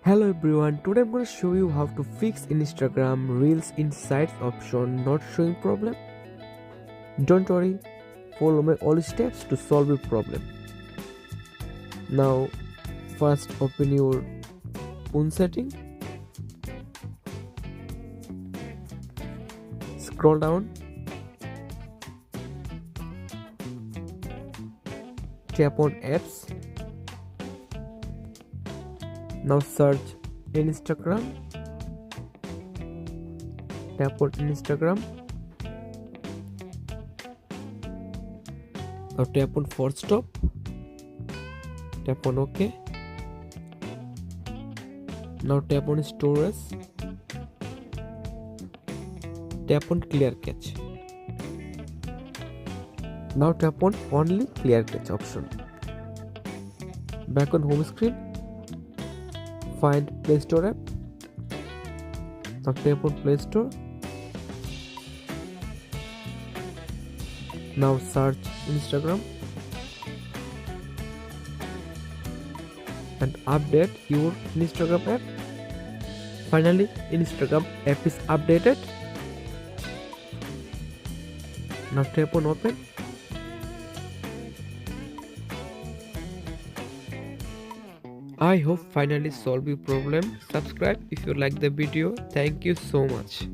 Hello everyone, today I'm going to show you how to fix Instagram Reels Insights option not showing problem. Don't worry, follow my all steps to solve your problem. Now first open your phone setting, scroll down, tap on apps. Now search Instagram, tap on Instagram. Now tap on force stop, tap on OK. Now tap on storage, tap on clear cache. Now tap on only clear cache option. Back on home screen, find Play Store app. Now tap on Play Store. Now search Instagram and update your Instagram app. Finally, Instagram app is updated. Now tap on open. I hope finally solve your problem. Subscribe if you like the video. Thank you so much.